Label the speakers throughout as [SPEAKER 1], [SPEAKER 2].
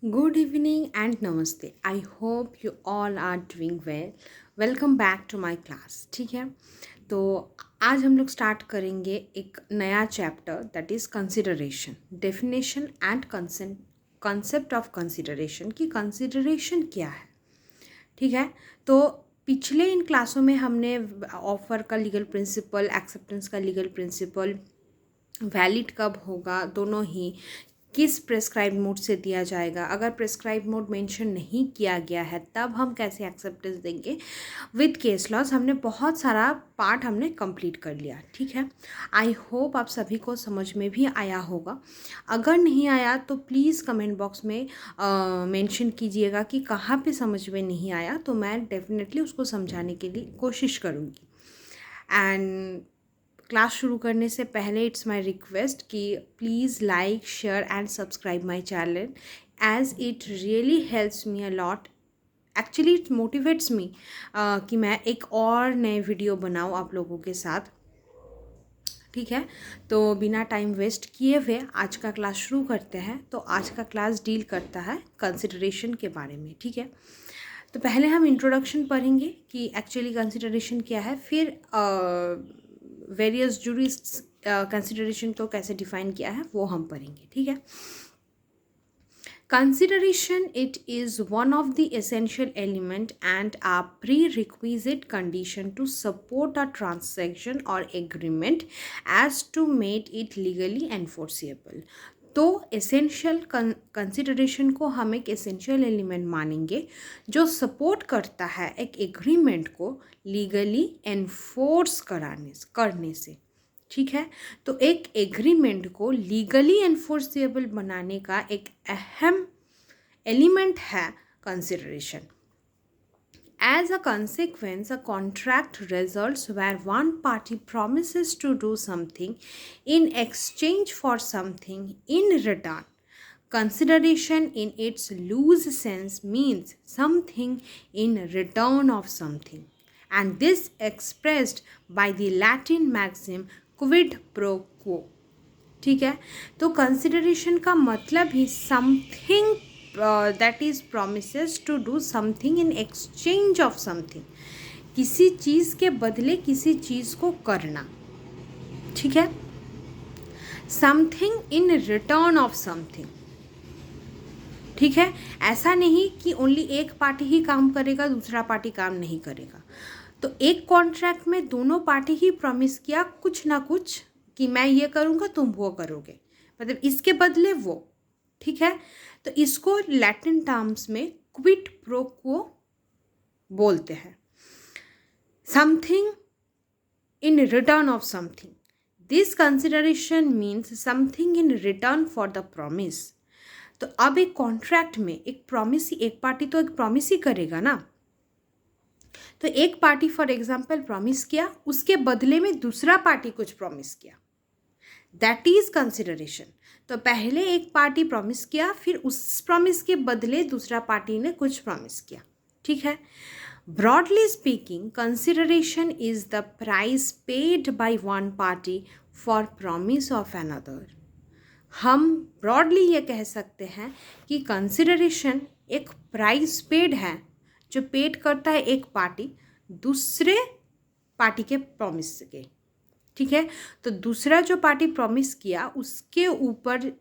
[SPEAKER 1] Good evening and namaste. I hope you all are doing well. Welcome back to my class. ठीक है, तो आज हम लोग स्टार्ट करेंगे एक नया chapter that is consideration, definition and concept of consideration की कंसिडरेशन क्या है। ठीक है, तो पिछले इन क्लासों में हमने ऑफर का लीगल प्रिंसिपल, एक्सेप्टेंस का लीगल प्रिंसिपल, वैलिड कब होगा, दोनों ही किस प्रेस्क्राइब मोड से दिया जाएगा, अगर प्रेस्क्राइब मोड मेंशन नहीं किया गया है तब हम कैसे एक्सेप्टेंस देंगे विद केस लॉस। हमने बहुत सारा पार्ट हमने कंप्लीट कर लिया। ठीक है, आई होप आप सभी को समझ में भी आया होगा। अगर नहीं आया तो प्लीज़ कमेंट बॉक्स में मेंशन कीजिएगा कि कहाँ पे समझ में नहीं आया, तो मैं डेफिनेटली उसको समझाने के लिए कोशिश करूँगी। एंड क्लास शुरू करने से पहले इट्स माय रिक्वेस्ट कि please like, share and subscribe my channel as it really helps me a lot. Actually it motivates me कि मैं एक और नए वीडियो बनाऊँ आप लोगों के साथ। ठीक है, तो बिना टाइम वेस्ट किए हुए आज का क्लास शुरू करते हैं। तो आज का क्लास डील करता है कंसिडरेशन के बारे में। ठीक है, तो पहले हम इंट्रोडक्शन पढ़ेंगे कि एक्चुअली कंसिडरेशन क्या है, फिर वेरियस जूरिस्ट्स कंसिडरेशन को कैसे डिफाइन किया है वो हम पढ़ेंगे। ठीक है, consideration, it is one of the essential element and a prerequisite condition to support a transaction or agreement as to make it legally enforceable. तो एसेंशियल कंसिडरेशन को हम एक एसेंशियल एलिमेंट मानेंगे जो सपोर्ट करता है एक एग्रीमेंट को लीगली एनफोर्स करने से। ठीक है, तो एक एग्रीमेंट को लीगली एनफोर्सेबल बनाने का एक अहम एलिमेंट है consideration. As a consequence, a contract results where one party promises to do something in exchange for something in return. Consideration in its loose sense means something in return of something, and this expressed by the Latin maxim quid pro quo. ठीक है, तो consideration का मतलब ही something that is promises to do something in exchange of something, किसी चीज़ के बदले किसी चीज़ को करना। ठीक है, something in return of something. ठीक है, ऐसा नहीं कि ओनली एक पार्टी ही काम करेगा, दूसरा पार्टी काम नहीं करेगा। तो एक कॉन्ट्रैक्ट में दोनों पार्टी ही प्रॉमिस किया कुछ ना कुछ कि मैं ये करूँगा तुम वो करोगे, मतलब इसके बदले वो। ठीक है, तो इसको लैटिन टर्म्स में क्विड प्रो क्वो बोलते हैं, something in return of something. This consideration means something in return for the promise. तो अब एक कॉन्ट्रैक्ट में एक प्रॉमिस, एक पार्टी तो एक प्रॉमिस ही करेगा ना। तो एक पार्टी फॉर एग्जाम्पल प्रॉमिस किया, उसके बदले में दूसरा पार्टी कुछ प्रॉमिस किया, दैट इज कंसिडरेशन। तो पहले एक पार्टी प्रॉमिस किया, फिर उस प्रॉमिस के बदले दूसरा पार्टी ने कुछ प्रॉमिस किया। ठीक है, broadly speaking consideration is the price paid by one party for promise of another. हम ब्रॉडली ये कह सकते हैं कि कंसिडरेशन एक प्राइस पेड है जो पेड करता है एक पार्टी दूसरे पार्टी के प्रॉमिस के। ठीक है, तो दूसरा जो पार्टी प्रॉमिस किया उसके ऊपर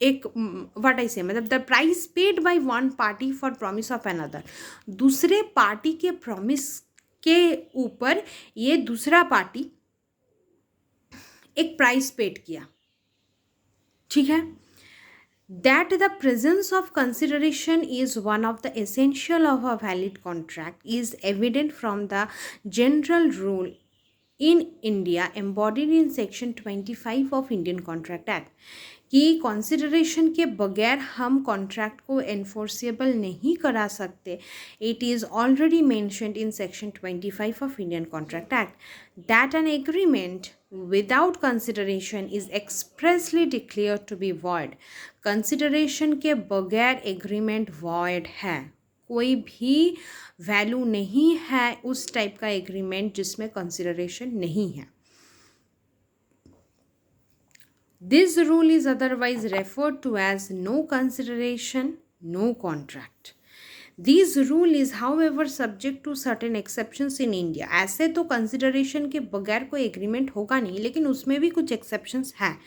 [SPEAKER 1] एक व्हाट आई से, मतलब the price paid by one party for promise of another, दूसरे पार्टी के प्रॉमिस के ऊपर ये दूसरा पार्टी एक प्राइस पेड किया। ठीक है, that the presence of consideration is one of the essential of a valid contract is evident from the general rule in India embodied in section 25 of Indian Contract Act कि consideration के बगैर हम contract को enforceable नहीं करा सकते। It is already mentioned in section 25 of Indian Contract Act that an agreement without consideration is expressly declared to be void. Consideration के बगैर agreement void है, कोई भी वैल्यू नहीं है उस टाइप का एग्रीमेंट जिसमें कंसिडरेशन नहीं है। This rule is otherwise referred to as no consideration, no contract. This rule is however subject to certain exceptions in India. ऐसे तो कंसिडरेशन के बगैर कोई एग्रीमेंट होगा नहीं, लेकिन उसमें भी कुछ एक्सेप्शंस हैं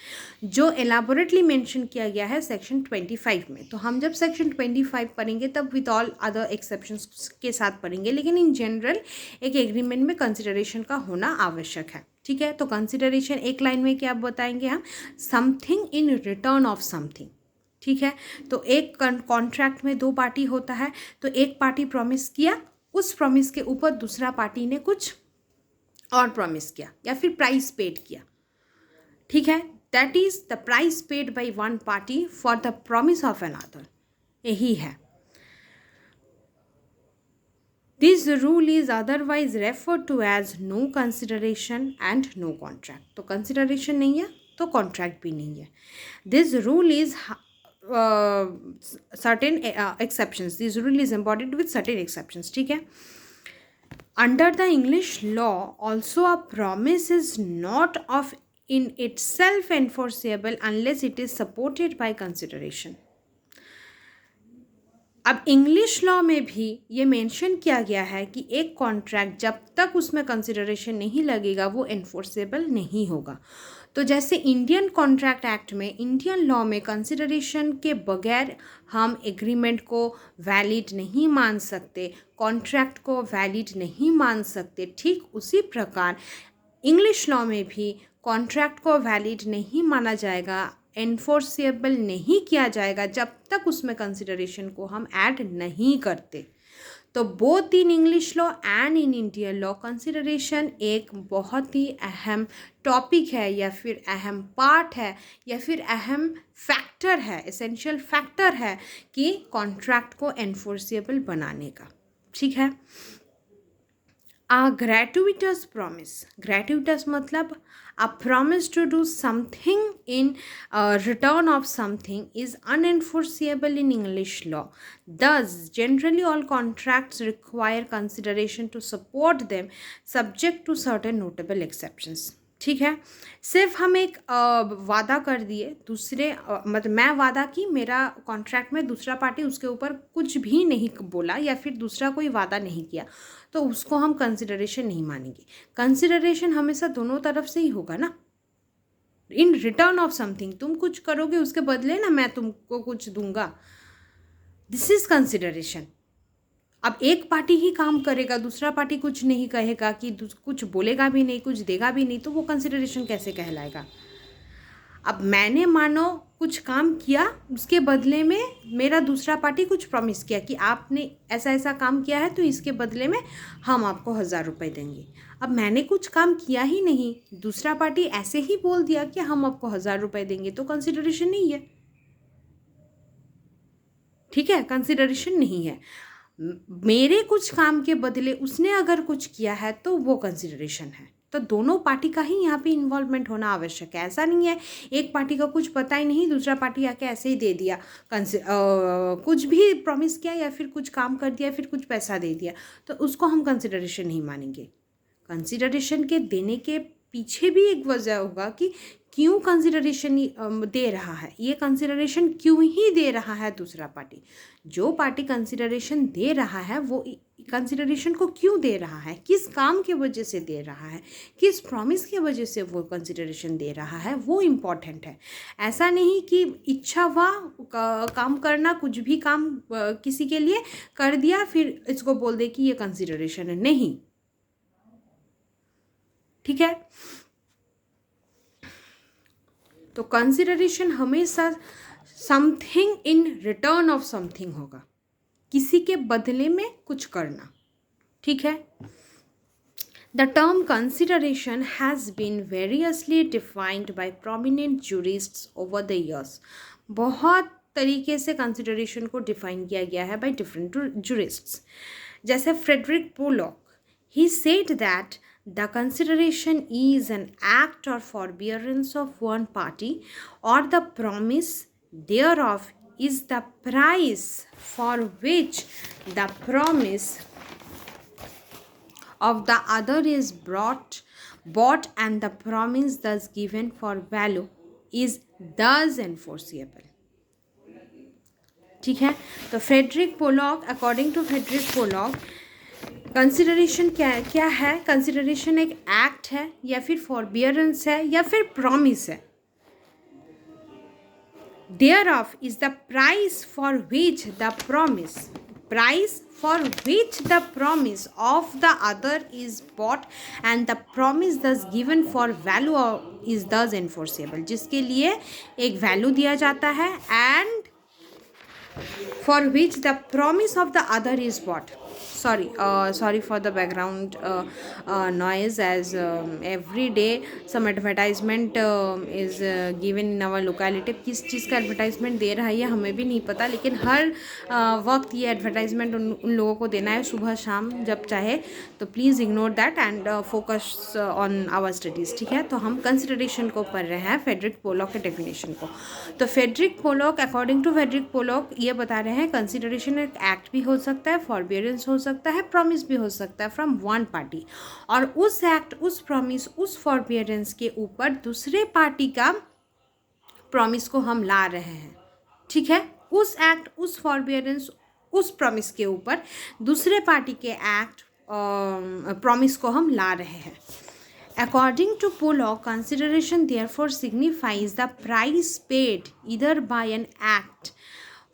[SPEAKER 1] जो एलाबोरेटली मेंशन किया गया है सेक्शन 25 में. तो हम जब सेक्शन 25 पढ़ेंगे तब विद ऑल अदर एक्सेप्शंस के साथ पढ़ेंगे, लेकिन इन जनरल एक एग्रीमेंट में कंसिडरेशन का होना आवश्यक है. ठीक है, तो कंसिडरेशन एक लाइन में क्या बताएंगे हम? Something in return of something. ठीक है, तो एक कॉन्ट्रैक्ट में दो पार्टी होता है, तो एक पार्टी प्रॉमिस किया, उस प्रॉमिस के ऊपर दूसरा पार्टी ने कुछ और प्रॉमिस किया या फिर प्राइस पेड किया. ठीक है, that is the price paid by one party for the promise of another. यही है. This rule is otherwise referred to as no consideration and no contract. तो consideration नहीं है तो contract भी नहीं है. This rule is certain exceptions. This rule is embodied with certain exceptions. ठीक है. Under the English law, also a promise is not of in itself enforceable unless it is supported by consideration. अब English law में भी ये mention किया गया है कि एक कॉन्ट्रैक्ट जब तक उसमें कंसिडरेशन नहीं लगेगा वो एनफोर्सेबल नहीं होगा. तो जैसे इंडियन कॉन्ट्रैक्ट एक्ट में, इंडियन लॉ में कंसिडरेशन के बगैर हम एग्रीमेंट को वैलिड नहीं मान सकते, कॉन्ट्रैक्ट को वैलिड नहीं मान सकते, ठीक उसी प्रकार इंग्लिश लॉ में भी कॉन्ट्रैक्ट को वैलिड नहीं माना जाएगा, एनफोर्सेबल नहीं किया जाएगा जब तक उसमें कंसिडरेशन को हम ऐड नहीं करते. तो both in English law and in Indian law consideration एक बहुत ही अहम टॉपिक है या फिर अहम पार्ट है या फिर अहम फैक्टर है, एसेंशियल फैक्टर है कि कॉन्ट्रैक्ट को एनफोर्सेबल बनाने का. ठीक है. A gratuitous promise. Gratuitous मतलब a promise to do something in return of something is unenforceable in English law. Thus, generally all contracts require consideration to support them, subject to certain notable exceptions. ठीक है. सिर्फ हम एक वादा कर दिए, दूसरे मतलब मैं वादा की, मेरा कॉन्ट्रैक्ट में दूसरा पार्टी उसके ऊपर कुछ भी नहीं बोला या फिर दूसरा कोई वादा नहीं किया, तो उसको हम कंसिडरेशन नहीं मानेंगे. कंसिडरेशन हमेशा दोनों तरफ से ही होगा ना. इन रिटर्न ऑफ समथिंग, तुम कुछ करोगे उसके बदले ना मैं तुमको कुछ दूंगा, दिस इज कंसिडरेशन. अब एक पार्टी ही काम करेगा, दूसरा पार्टी कुछ नहीं कहेगा, कि कुछ बोलेगा भी नहीं, कुछ देगा भी नहीं, तो वो कंसिडरेशन कैसे कहलाएगा. अब मैंने मानो कुछ काम किया, उसके बदले में मेरा दूसरा पार्टी कुछ प्रॉमिस किया कि आपने ऐसा ऐसा काम किया है तो इसके बदले में हम आपको 1000 रुपये देंगे. अब मैंने कुछ काम किया ही नहीं, दूसरा पार्टी ऐसे ही बोल दिया कि हम आपको 1000 रुपये देंगे, तो कंसिडरेशन नहीं है. ठीक है, कंसिडरेशन नहीं है. मेरे कुछ काम के बदले उसने अगर कुछ किया है तो वो कंसिडरेशन है. तो दोनों पार्टी का ही यहाँ पे इन्वॉल्वमेंट होना आवश्यक है. ऐसा नहीं है एक पार्टी का कुछ पता ही नहीं, दूसरा पार्टी आके ऐसे ही दे दिया, कुछ भी प्रॉमिस किया या फिर कुछ काम कर दिया फिर कुछ पैसा दे दिया, तो उसको हम कंसिडरेशन नहीं मानेंगे. कंसिडरेशन के देने के पीछे भी एक वजह होगा कि क्यों कंसिडरेशन दे रहा है, ये कंसिडरेशन क्यों ही दे रहा है दूसरा पार्टी. जो पार्टी कंसिडरेशन दे रहा है वो कंसिडरेशन को क्यों दे रहा है, किस काम के वजह से दे रहा है, किस प्रॉमिस के वजह से वो कंसिडरेशन दे रहा है, वो इम्पॉर्टेंट है. ऐसा नहीं कि इच्छा हुआ काम करना, कुछ भी काम किसी के लिए कर दिया फिर इसको बोल दे कि ये कंसिडरेशन है. नहीं. ठीक है. तो कंसिडरेशन हमेशा something in return of something होगा, किसी के बदले में कुछ करना. ठीक है. The term consideration has been variously defined by prominent jurists over the years. बहुत तरीके से कंसिडरेशन को डिफाइन किया गया है बाय डिफरेंट जूरिस्ट्स. जैसे Frederick Pollock, he said that the consideration is an act or forbearance of one party or the promise thereof is the price for which the promise of the other is bought and the promise thus given for value is does enforceable. ठीक है, तो Frederick Pollock, according to Frederick Pollock, consideration क्या है? Consideration एक act है या फिर फॉरबियरेंस है या फिर प्रॉमिस है. Thereof is the price for which the promise of the other is bought and the promise thus given for value is thus enforceable. जिसके लिए एक वैल्यू दिया जाता है and for which the promise of the other is bought. Sorry for the background noise, as every day some advertisement is given in our locality. किस चीज़ का advertisement दे रहा है ये हमें भी नहीं पता, लेकिन हर वक्त ये एडवर्टाइजमेंट उन लोगों को देना है, सुबह शाम जब चाहे. तो please ignore that and focus on our studies. ठीक है, तो हम कंसिडरेशन को पढ़ रहे हैं, फेडरिक पोलॉक के डेफिनेशन को. तो Frederick Pollock, according to Frederick Pollock, ये बता रहे हैं कंसिडरेशन एक एक्ट भी हो सकता है, फॉरबियरेंस हो सकता है, प्रॉमिस भी हो सकता है फ्रॉम वन पार्टी, और उस एक्ट, उस प्रॉमिस, उस फॉरबियरेंस के ऊपर दूसरे पार्टी का प्रॉमिस को हम ला रहे हैं. ठीक है, उस एक्ट, उस फॉरबियरेंस, उस प्रॉमिस के ऊपर दूसरे पार्टी के एक्ट, प्रॉमिस को हम ला रहे हैं. According to Pollock, consideration therefore signifies the price paid either by an act,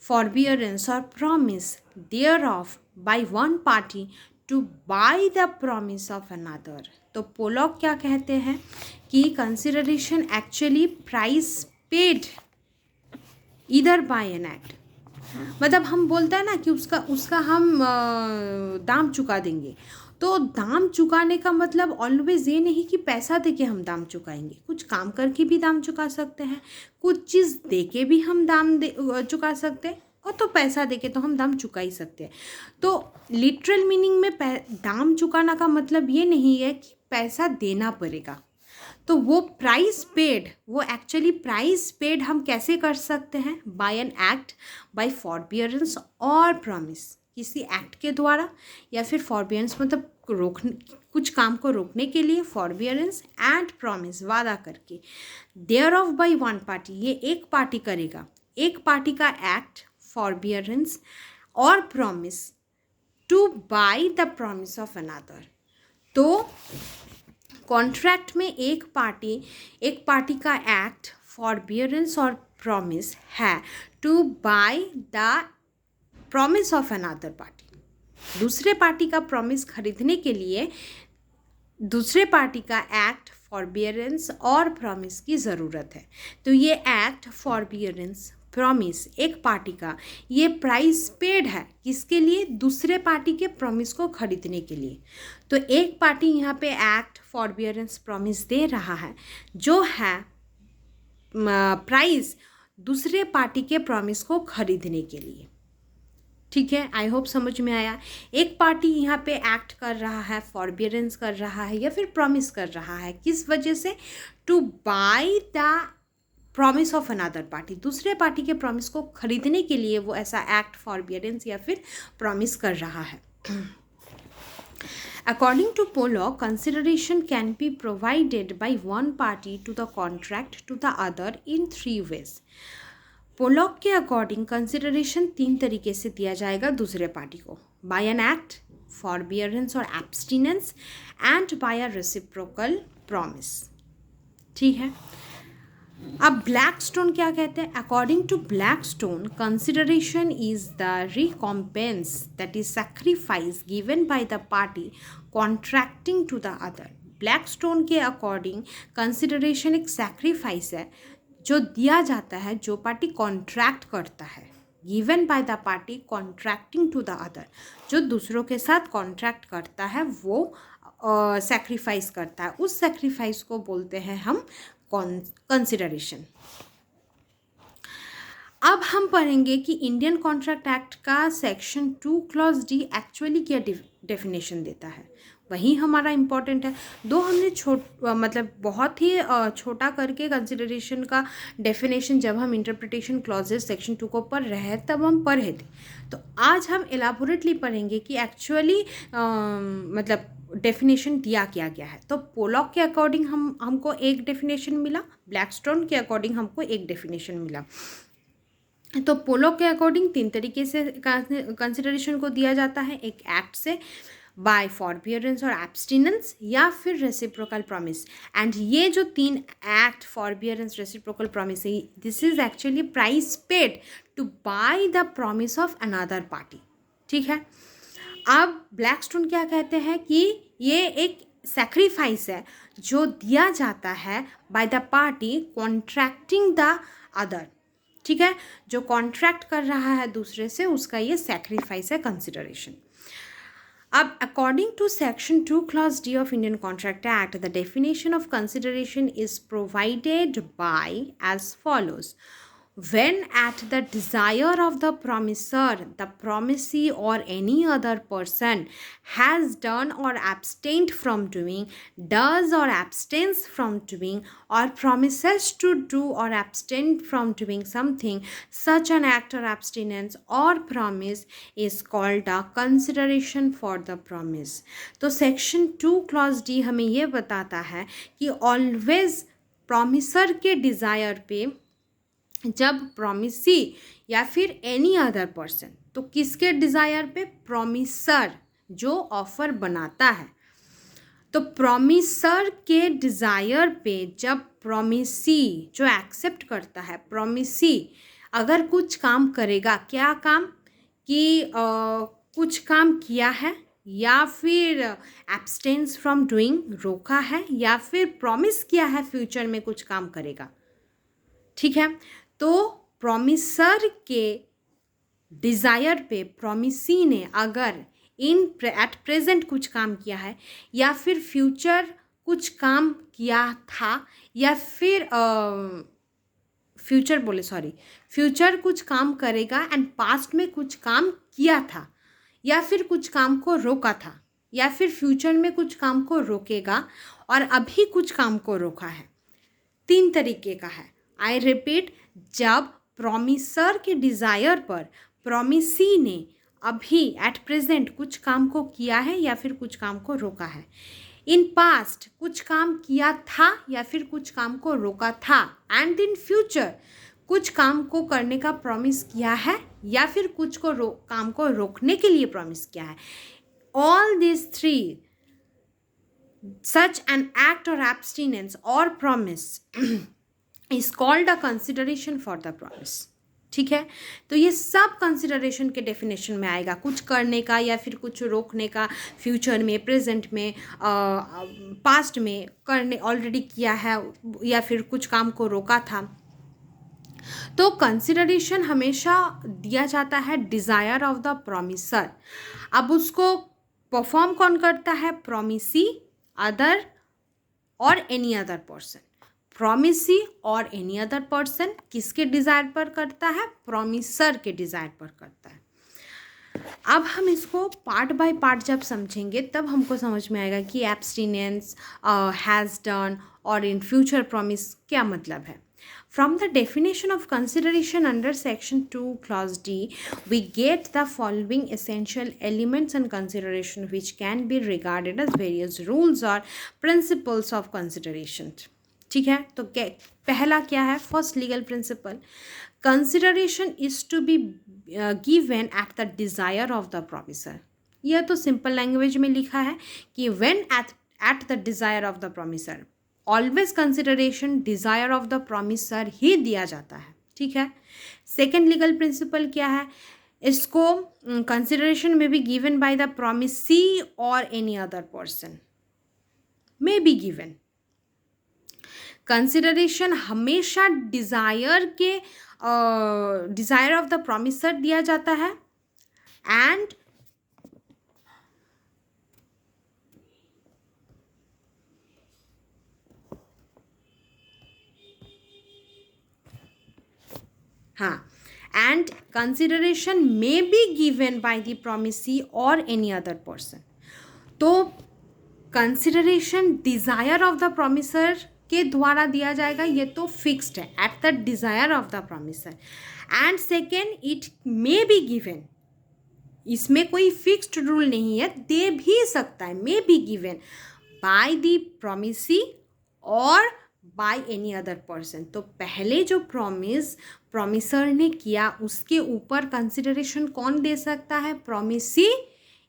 [SPEAKER 1] forbearance or promise thereof by one party to buy the promise of another. तो पोलॉक क्या कहते हैं कि consideration actually price paid either by an act, मतलब हम बोलते हैं ना कि उसका हम दाम चुका देंगे. तो दाम चुकाने का मतलब ऑलवेज ये नहीं कि पैसा दे के हम दाम चुकाएंगे, कुछ काम करके भी दाम चुका सकते हैं, कुछ चीज़ दे के भी हम दाम चुका सकते हैं, और तो पैसा दे के तो हम दाम चुका ही सकते हैं. तो लिटरल मीनिंग में दाम चुकाना का मतलब ये नहीं है कि पैसा देना पड़ेगा. तो वो प्राइस पेड, वो एक्चुअली प्राइस पेड हम कैसे कर सकते हैं? बाय एन एक्ट, बाय फॉरबियरेंस और प्रॉमिस, किसी एक्ट के द्वारा, या फिर फॉरबियरेंस मतलब रोकने, कुछ काम को रोकने के लिए, फॉरबियरेंस एंड प्रॉमिस, वादा करके. Thereof by one party, ये एक पार्टी करेगा, एक पार्टी का एक्ट, फॉरबियरेंस और promise to buy the promise of another. तो कॉन्ट्रैक्ट में एक पार्टी का एक्ट, फॉरबियरेंस और प्रॉमिस है to buy the promise of another party. दूसरे पार्टी का प्रॉमिस खरीदने के लिए दूसरे पार्टी का एक्ट, फॉरबियरेंस और प्रॉमिस की ज़रूरत है. तो ये एक्ट, फॉरबियरेंस, प्रॉमिस एक पार्टी का, ये प्राइस पेड है किसके लिए? दूसरे पार्टी के प्रॉमिस को खरीदने के लिए. तो एक पार्टी यहाँ पे एक्ट, फॉरबियरेंस, प्रॉमिस दे रहा है, जो है प्राइस दूसरे पार्टी के प्रॉमिस को खरीदने के लिए. ठीक है, आई होप समझ में आया. एक पार्टी यहाँ पे एक्ट कर रहा है, फॉरबियरेंस कर रहा है या फिर प्रॉमिस कर रहा है, किस वजह से? To buy the promise of another party, दूसरे पार्टी के प्रॉमिस को खरीदने के लिए वो ऐसा एक्ट, फॉरबियरेंस या फिर प्रॉमिस कर रहा है. According to Pollock, consideration can be provided by one party to the contract to the other in three ways. Pollock के अकॉर्डिंग कंसिडरेशन तीन तरीके से दिया जाएगा दूसरे पार्टी को: बाय एन एक्ट, फॉरबियरेंस और abstinence, and by a reciprocal promise. ठीक है, अब ब्लैकस्टोन क्या कहते हैं? According to Blackstone, consideration is the recompense that is sacrifice given by the party contracting to the other. Blackstone के according consideration एक sacrifice है जो दिया जाता है, जो पार्टी कॉन्ट्रैक्ट करता है, given by the party contracting to the other, जो दूसरों के साथ कॉन्ट्रैक्ट करता है वो सैक्रिफाइस करता है, उस सैक्रिफाइस को बोलते हैं हम कंसिडरेशन. अब हम पढ़ेंगे कि इंडियन कॉन्ट्रैक्ट एक्ट का सेक्शन 2 क्लॉज डी एक्चुअली क्या डेफिनेशन देता है. वही हमारा इम्पॉर्टेंट है. दो हमने मतलब बहुत ही छोटा करके कंसिडरेशन का डेफिनेशन जब हम इंटरप्रिटेशन क्लॉजेस सेक्शन 2 को पढ़ रहे हैं तब हम पढ़े थे. तो आज हम एलाबोरेटली पढ़ेंगे कि एक्चुअली मतलब डेफिनेशन दिया किया गया है। तो पोलॉक के अकॉर्डिंग हमको एक डेफिनेशन मिला, ब्लैकस्टोन के अकॉर्डिंग हमको एक डेफिनेशन मिला। तो पोलॉक के अकॉर्डिंग 3 तरीके से कंसिडरेशन को दिया जाता है, एक एक्ट से, बाय फॉरबियरेंस और एब्सटिनेंस, या फिर रेसिप्रोकल प्रॉमिस। एंड ये जो 3 act, forbearance, reciprocal promise, this is actually price paid to buy the promise of another party. ठीक है। अब ब्लैकस्टोन क्या कहते हैं कि ये एक सेक्रीफाइस है जो दिया जाता है bye the party contracting the other. ठीक है, जो कॉन्ट्रैक्ट कर रहा है दूसरे से, उसका ये सेक्रीफाइस है, कंसिडरेशन। अब according to section 2 clause D of Indian Contract Act, the definition of consideration is provided by as follows: when at the desire of the promisor, the promisee or any other person has done or abstained from doing, does or abstains from doing, or promises to do or abstain from doing something, such an act or abstinence or promise is called a consideration for the promise. तो section 2 clause D हमें ये बताता है कि always promiser के desire पे जब promisee या फिर एनी अदर पर्सन, तो किसके डिज़ायर पे? प्रॉमिसर जो ऑफर बनाता है। तो प्रॉमिसर के डिज़ायर पे जब प्रॉमिसी जो एक्सेप्ट करता है, प्रॉमिसी अगर कुछ काम करेगा, क्या काम कि कुछ काम किया है, या फिर एब्सटेंस फ्रॉम डूइंग, रोका है, या फिर प्रॉमिस किया है फ्यूचर में कुछ काम करेगा। ठीक है। तो प्रॉमिसर के डिज़ायर पे प्रॉमिसी ने अगर एट प्रेजेंट कुछ काम किया है, या फिर फ्यूचर कुछ काम किया था, या फिर फ्यूचर कुछ काम करेगा एंड पास्ट में कुछ काम किया था, या फिर कुछ काम को रोका था, या फिर फ्यूचर में कुछ काम को रोकेगा और अभी कुछ काम को रोका है। 3 तरीके का है। आई रिपीट, जब प्रॉमिसर के डिज़ायर पर प्रॉमिसी ने अभी एट प्रेजेंट कुछ काम को किया है या फिर कुछ काम को रोका है, इन पास्ट कुछ काम किया था या फिर कुछ काम को रोका था, एंड इन फ्यूचर कुछ काम को करने का प्रॉमिस किया है या फिर कुछ को काम को रोकने के लिए प्रॉमिस किया है, all this 3 such an act or abstinence or promise is called a consideration for the promise. ठीक है। तो ये सब कंसिडरेशन के डेफिनेशन में आएगा, कुछ करने का या फिर कुछ रोकने का, फ्यूचर में, प्रेजेंट में, पास्ट में करने ऑलरेडी किया है, या फिर कुछ काम को रोका था। तो कंसिडरेशन हमेशा दिया जाता है डिज़ायर ऑफ द प्रॉमिसर। अब उसको परफॉर्म कौन करता है? प्रॉमिसी, अदर और एनी अदर पर्सन। प्रॉमिसी और एनी अदर पर्सन किसके डिज़ायर पर करता है? प्रॉमिसर के डिज़ायर पर करता है। अब हम इसको पार्ट बाय पार्ट जब समझेंगे तब हमको समझ में आएगा कि एब्सटिनेंस, हैज़ डन और इन फ्यूचर प्रॉमिस क्या मतलब है। From the definition of consideration under section 2 clause D, we get the following essential elements and consideration which can be regarded as various rules or principles of consideration. ठीक है। तो पहला क्या है? First legal principle, consideration is to be given at the desire of the promisor. यह तो simple language में लिखा है कि when at the desire of the promisor, always consideration desire of the promisor ही दिया जाता है। ठीक है। सेकेंड लीगल प्रिंसिपल क्या है? इसको कंसिडरेशन में B given by the promisee और एनी अदर पर्सन में बी गिवन। कंसिडरेशन हमेशा डिज़ायर ऑफ द प्रॉमिसर दिया जाता है, and and consideration may be given by the promisee or any other person. तो consideration desire of the promiser के द्वारा दिया जाएगा, ये तो फिक्स्ड है, at the desire of the promiser. And second, it may be given इसमें कोई फिक्स्ड रूल नहीं है, दे भी सकता है, मे be given by the promisee और बाय एनी अदर पर्सन। तो पहले जो प्रोमिसर ने किया उसके ऊपर कंसिडरेशन कौन दे सकता है, प्रोमिसी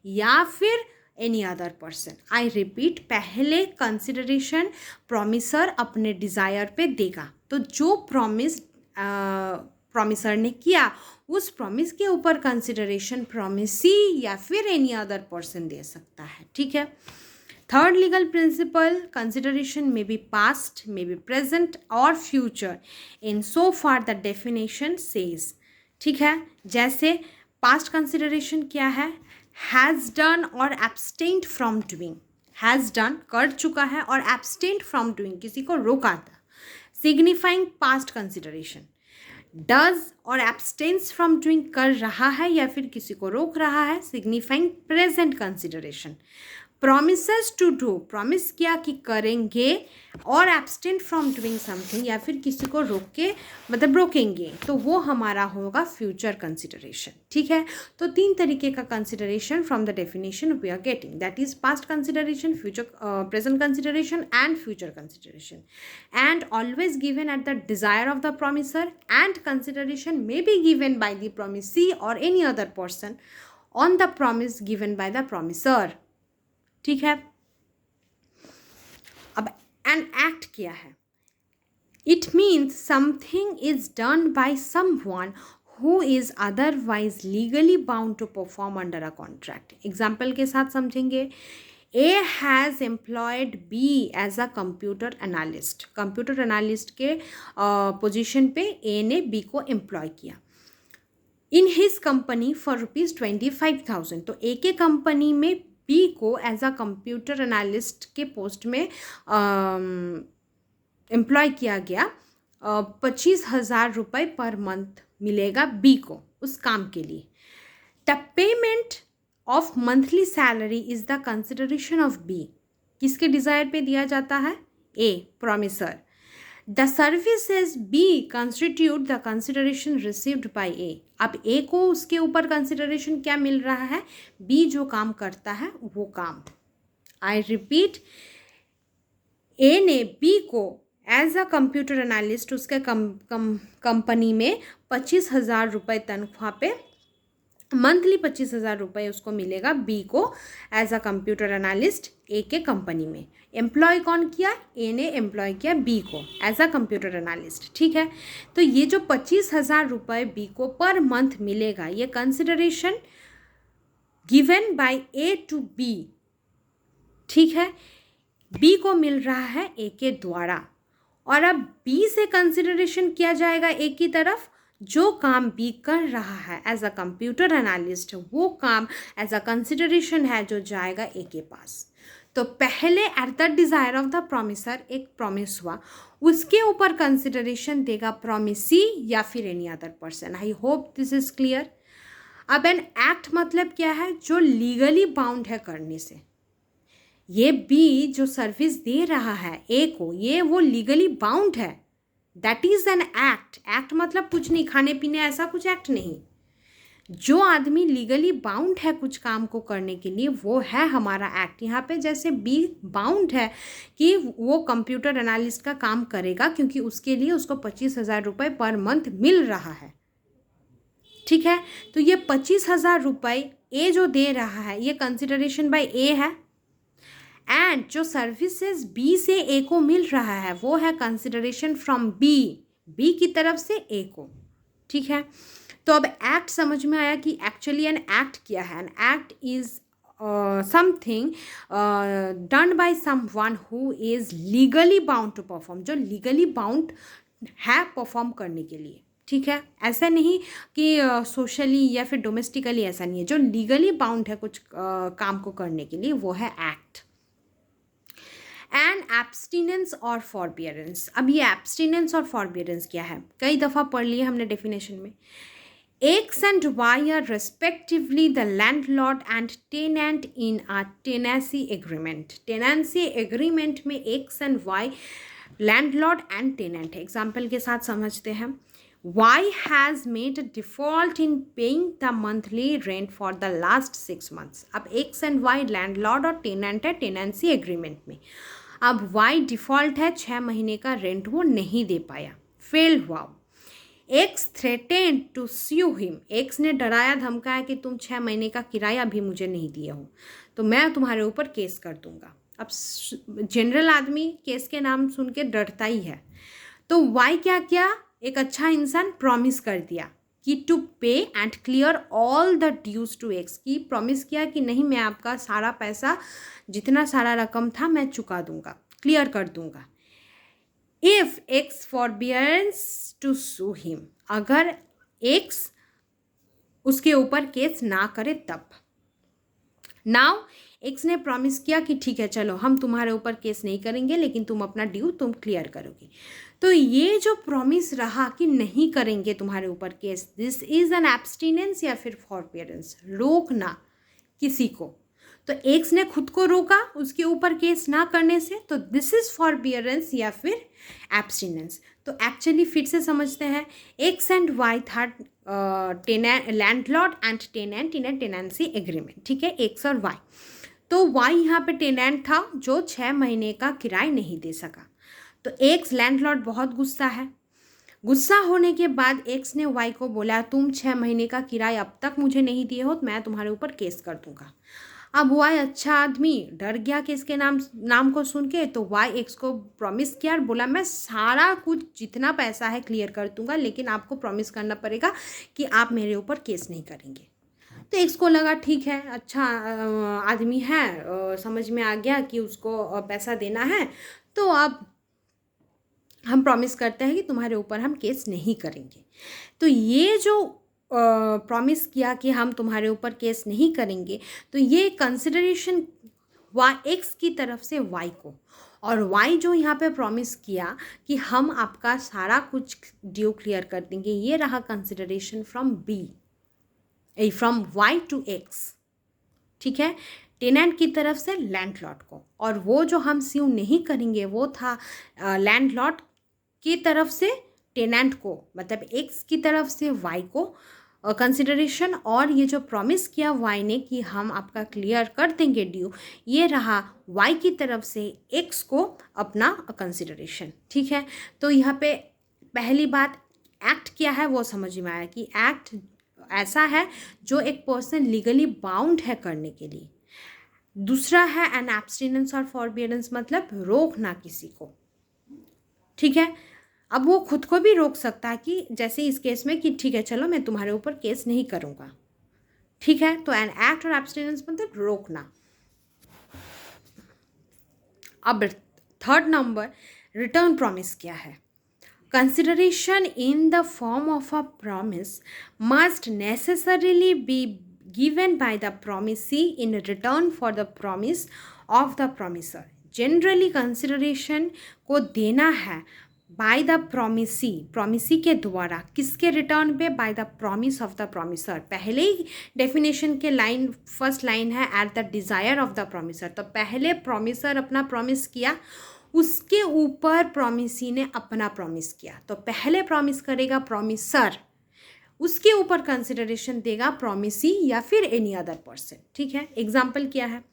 [SPEAKER 1] या फिर any other person. I repeat, पहले कंसिडरेशन प्रोमिसर अपने डिज़ायर पे देगा, तो जो प्रोमिसर ने किया उस प्रॉमिस के ऊपर कंसिडरेशन प्रोमिसी या फिर एनी अदर पर्सन दे सकता है। ठीक है। Third legal principle, consideration may be past, may be present और future in so far the definition says. ठीक है, जैसे पास्ट कंसिडरेशन क्या है, हैज़ डन और abstained from doing. Has done कर चुका है और एब्सटेन्ड फ्रॉम डूइंग किसी को रोका था, सिग्निफाइंग पास्ट कंसिडरेशन। डज और एब्सटेन्स फ्रॉम डूइंग कर रहा है या फिर किसी को रोक रहा है, signifying present consideration. Promises to do, promise किया कि करेंगे और एब्सटेंट फ्रॉम डूइंग समथिंग या फिर किसी को रोक के मतलब रोकेंगे, तो वो हमारा होगा फ्यूचर कंसिडरेशन। ठीक है, तो 3 तरीके का consideration from the definition we are getting, that is past consideration, future present consideration and future consideration, and always given at the desire of the promisor, and consideration may be given by the promisee or any other person on the promise given by the promisor. ठीक है, अब an act क्या है, it means something is done by someone who is otherwise legally bound to perform under a contract. Example के साथ समझेंगे, A has employed B as a computer analyst. Computer analyst के position पे A ने B को employ किया in his company for ₹25,000। तो ए के कंपनी में बी को एज अ कंप्यूटर एनालिस्ट के पोस्ट में एम्प्लॉय किया गया। 25,000 रुपये पर मंथ मिलेगा बी को उस काम के लिए। The payment of monthly salary is the consideration of B. किसके डिज़ायर पे दिया जाता है, A, promisor. The services B constitute the consideration received by A. अब ए को उसके ऊपर कंसिडरेशन क्या मिल रहा है, बी जो काम करता है वो काम। आई रिपीट, ए ने बी को एज अ कंप्यूटर एनालिस्ट उसके कंपनी में 25,000 रुपये तनख्वाह पे मंथली 25,000 रुपये उसको मिलेगा बी को एज अ कंप्यूटर एनालिस्ट ए के कंपनी में। एम्प्लॉय कौन किया, ए ने एम्प्लॉय किया बी को एज अ कंप्यूटर एनालिस्ट। ठीक है, तो ये जो 25,000 रुपये बी को पर मंथ मिलेगा, ये consideration given by A to B. ठीक है, बी को मिल रहा है ए के द्वारा, और अब बी से कंसिडरेशन किया जाएगा ए की तरफ। जो काम बी कर रहा है एज अ कंप्यूटर एनालिस्ट, वो काम एज अ कंसिडरेशन है जो जाएगा ए के पास। तो पहले eight the desire of the promisor एक प्रॉमिस हुआ, उसके ऊपर कंसिडरेशन देगा प्रोमिसी या फिर any other person. I hope this is clear. अब एन एक्ट मतलब क्या है, जो लीगली बाउंड है करने से। ये बी जो सर्विस दे रहा है ए को, ये वो लीगली बाउंड है, that is an act. Act मतलब कुछ नहीं, खाने पीने ऐसा कुछ एक्ट नहीं। जो आदमी लीगली बाउंड है कुछ काम को करने के लिए, वो है हमारा एक्ट। यहाँ पे जैसे बी बाउंड है कि वो कंप्यूटर एनालिस्ट का काम करेगा क्योंकि उसके लिए उसको 25,000 रुपये पर मंथ मिल रहा है। ठीक है, तो ये 25,000 रुपये ए जो दे रहा है ये कंसिडरेशन बाय ए है, एंड जो सर्विसेज बी से ए को मिल रहा है वो है कंसिडरेशन फ्रॉम बी की तरफ से ए को। ठीक है, तो अब एक्ट समझ में आया कि एक्चुअली एन एक्ट क्या है। An act is something done by someone who is legally bound to perform, जो लीगली बाउंड है परफॉर्म करने के लिए। ठीक है, ऐसा नहीं कि सोशली या फिर डोमेस्टिकली, ऐसा नहीं है। जो लीगली बाउंड है कुछ काम को करने के लिए, वो है एक्ट। एंड एब्सटिनेंस और फॉरबियरेंस। अब ये एब्सटिनेंस और फॉरबियरेंस क्या है, कई दफ़ा पढ़ लिया हमने डेफिनेशन में। X and Y are respectively the landlord and tenant in a tenancy agreement. Tenancy agreement में X and Y landlord and tenant है। एग्जाम्पल के साथ समझते हैं। Y has made a default in paying the monthly rent for the last 6 months. अब X and Y landlord और tenant है tenancy agreement में. अब Y डिफ़ॉल्ट है, 6 महीने का रेंट वो नहीं दे पाया, फेल हुआ. X threatened to sue him. X ने डराया धमकाया कि तुम 6 महीने का किराया भी मुझे नहीं दिए हो तो मैं तुम्हारे ऊपर केस कर दूंगा. अब जनरल आदमी केस के नाम सुन के डरता ही है. तो वाई क्या किया, एक अच्छा इंसान प्रॉमिस कर दिया कि to pay and clear all the dues to X, की प्रॉमिस किया कि नहीं मैं आपका सारा पैसा जितना सारा रकम था मैं चुका दूंगा, क्लियर कर दूंगा. If X forbearance to sue him, अगर एक्स उसके ऊपर केस ना करे तब. नाउ एक्स ने प्रॉमिस किया कि ठीक है चलो हम तुम्हारे ऊपर केस नहीं करेंगे लेकिन तुम अपना ड्यू तुम क्लियर करोगे. तो ये जो प्रॉमिस रहा कि नहीं करेंगे तुम्हारे ऊपर case, this is an abstinence या फिर फॉरबियरेंस, रोकना किसी को. तो एक्स ने खुद को रोका उसके ऊपर केस ना करने से, तो दिस इज फॉरबियरेंस या फिर एब्सटिनेंस. तो एक्चुअली फिर से समझते हैं, एक्स एंड वाई था landlord and tenant in a tenancy agreement. ठीक है, एक्स और वाई. तो वाई यहाँ पे टेनेंट था जो 6 महीने का किराया नहीं दे सका. तो एक्स लैंडलॉर्ड बहुत गुस्सा है. गुस्सा होने के बाद एक्स ने वाई को बोला तुम 6 महीने का किराया अब तक मुझे नहीं दिए हो तो मैं तुम्हारे ऊपर केस कर दूंगा. अब वाई अच्छा आदमी डर गया केस के नाम को सुन के. तो वाई एक्स को प्रॉमिस किया और बोला मैं सारा कुछ जितना पैसा है क्लियर कर दूंगा लेकिन आपको प्रॉमिस करना पड़ेगा कि आप मेरे ऊपर केस नहीं करेंगे. तो एक्स को लगा ठीक है अच्छा आदमी है, समझ में आ गया कि उसको पैसा देना है तो अब हम प्रॉमिस करते हैं कि तुम्हारे ऊपर हम केस नहीं करेंगे. तो ये जो प्रॉमिस किया कि हम तुम्हारे ऊपर केस नहीं करेंगे, तो ये कंसिडरेशन वाई एक्स की तरफ से वाई को, और वाई जो यहाँ पे प्रॉमिस किया कि हम आपका सारा कुछ ड्यू क्लियर कर देंगे, ये रहा consideration from B, from Y to X. ठीक है, टेनेंट की तरफ से लैंडलॉर्ड को, और वो जो हम स्यू नहीं करेंगे वो था लैंडलॉर्ड की तरफ से टेनेंट को, मतलब एक्स की तरफ से वाई को कंसिडरेशन. और ये जो प्रॉमिस किया वाई ने कि हम आपका क्लियर कर देंगे ड्यू, ये रहा वाई की तरफ से एक्स को अपना कंसिडरेशन. ठीक है, तो यहाँ पे पहली बात एक्ट क्या है वो समझ में आया कि एक्ट ऐसा है जो एक पर्सन लीगली बाउंड है करने के लिए. दूसरा है एन एब्सटिनेंस और फॉरबियरेंस, मतलब रोकना किसी को. ठीक है, अब वो खुद को भी रोक सकता है कि जैसे इस केस में कि ठीक है चलो मैं तुम्हारे ऊपर केस नहीं करूँगा. ठीक है, तो एन एक्ट और एब्सटिनेंस मतलब रोकना. अब थर्ड नंबर रिटर्न प्रॉमिस क्या है. Consideration in the form of a promise must necessarily B given by the promisee in return for the promise of the promiser. Generally consideration को देना है by the promisee के द्वारा, किसके return पे, bye the promise of the promiser. पहले ही definition के line first line है eight the desire of the promiser. तो पहले प्रॉमिसर अपना प्रॉमिस किया, उसके ऊपर प्रॉमिसी ने अपना प्रॉमिस किया. तो पहले प्रॉमिस करेगा प्रॉमिसर, उसके ऊपर कंसिडरेशन देगा प्रॉमिसी या फिर एनी अदर पर्सन. ठीक है, एग्जाम्पल क्या है,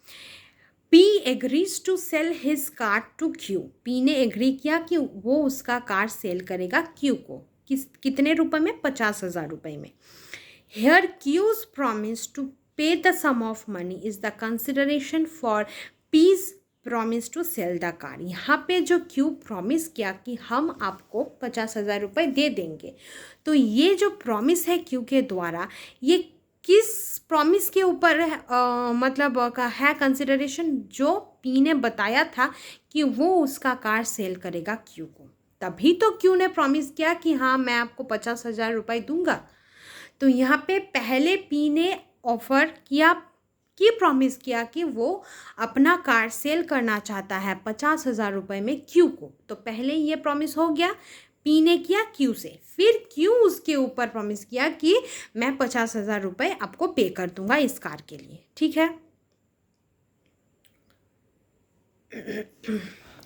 [SPEAKER 1] P agrees to sell his car to Q. P ने एग्री किया कि वो उसका कार सेल करेगा क्यू को, कितने रुपए में, 50,000 रुपये में. Here Q's promise to pay the sum of money is the consideration for P's promise to sell the car. यहाँ पे जो क्यू प्रॉमिस किया कि हम आपको 50,000 रुपये दे देंगे, तो ये जो प्रॉमिस है क्यू के द्वारा, ये किस प्रॉमिस के ऊपर मतलब का है कंसिडरेशन, जो पी ने बताया था कि वो उसका कार सेल करेगा क्यू को. तभी तो क्यू ने प्रॉमिस किया कि हाँ मैं आपको 50,000 रुपये दूंगा. तो यहाँ पे पहले पी ने ऑफर किया कि प्रॉमिस किया कि वो अपना कार सेल करना चाहता है 50,000 रुपये में क्यू को. तो पहले ये प्रॉमिस हो गया, पी ने किया क्यू से, फिर क्यू उसके ऊपर प्रॉमिस किया कि मैं 50,000 रुपये आपको पे कर दूंगा इस कार के लिए. ठीक है,